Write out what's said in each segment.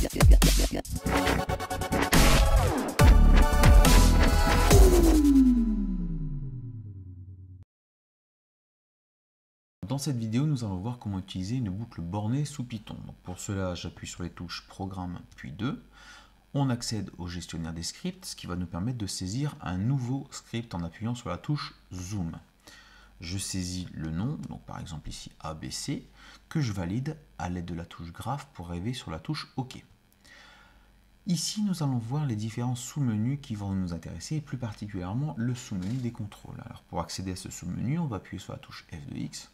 Dans cette vidéo, nous allons voir comment utiliser une boucle bornée sous Python. Donc pour cela, j'appuie sur les touches Programme puis 2. On accède au gestionnaire des scripts, ce qui va nous permettre de saisir un nouveau script en appuyant sur la touche Zoom. Je saisis le nom, donc par exemple ici ABC, que je valide à l'aide de la touche Graph pour arriver sur la touche OK. Ici, nous allons voir les différents sous-menus qui vont nous intéresser, et plus particulièrement le sous-menu des contrôles. Alors pour accéder à ce sous-menu, on va appuyer sur la touche F de X,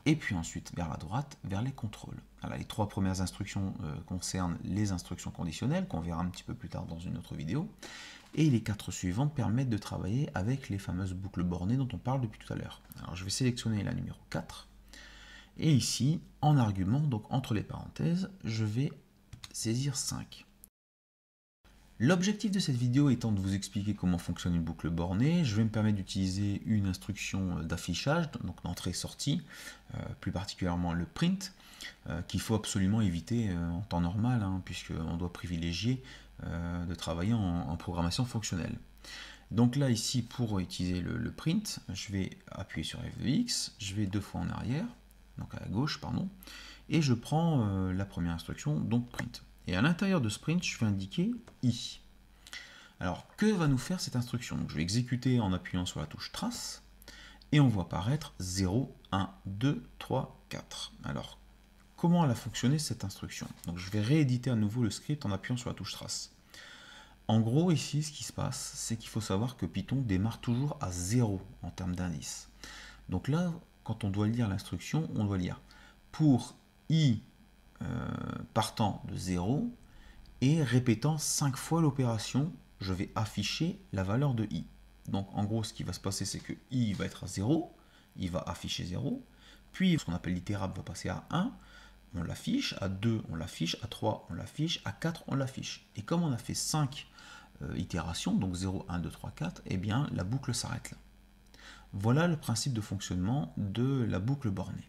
et puis ensuite vers la droite, vers les contrôles. Alors, les trois premières instructions concernent les instructions conditionnelles, qu'on verra un petit peu plus tard dans une autre vidéo, et les 4 suivantes permettent de travailler avec les fameuses boucles bornées dont on parle depuis tout à l'heure. Alors je vais sélectionner la numéro 4, et ici, en argument, donc entre les parenthèses, je vais saisir 5. L'objectif de cette vidéo étant de vous expliquer comment fonctionne une boucle bornée, je vais me permettre d'utiliser une instruction d'affichage, donc d'entrée-sortie, plus particulièrement le print, qu'il faut absolument éviter en temps normal, puisqu'on doit privilégier de travailler en programmation fonctionnelle. Donc là, ici, pour utiliser le print, je vais appuyer sur F de X, je vais 2 fois en arrière, donc à gauche, pardon, et je prends la première instruction, donc print. Et à l'intérieur de ce print, je vais indiquer I. Alors, que va nous faire cette instruction? Donc, je vais exécuter en appuyant sur la touche Trace, et on voit apparaître 0, 1, 2, 3, 4. Alors, comment elle a fonctionné cette instruction? Donc, je vais rééditer à nouveau le script en appuyant sur la touche Trace. En gros, ici, ce qui se passe, c'est qu'il faut savoir que Python démarre toujours à 0 en termes d'indice. Donc là, quand on doit lire l'instruction, on doit lire pour I partant de 0 et répétant 5 fois l'opération, je vais afficher la valeur de I. Donc en gros, ce qui va se passer, c'est que I va être à 0, il va afficher 0, puis ce qu'on appelle l'itérable va passer à 1, on l'affiche, à 2 on l'affiche, à 3 on l'affiche, à 4 on l'affiche. Et comme on a fait 5 itérations, donc 0, 1, 2, 3, 4, eh bien la boucle s'arrête là. Voilà le principe de fonctionnement de la boucle bornée.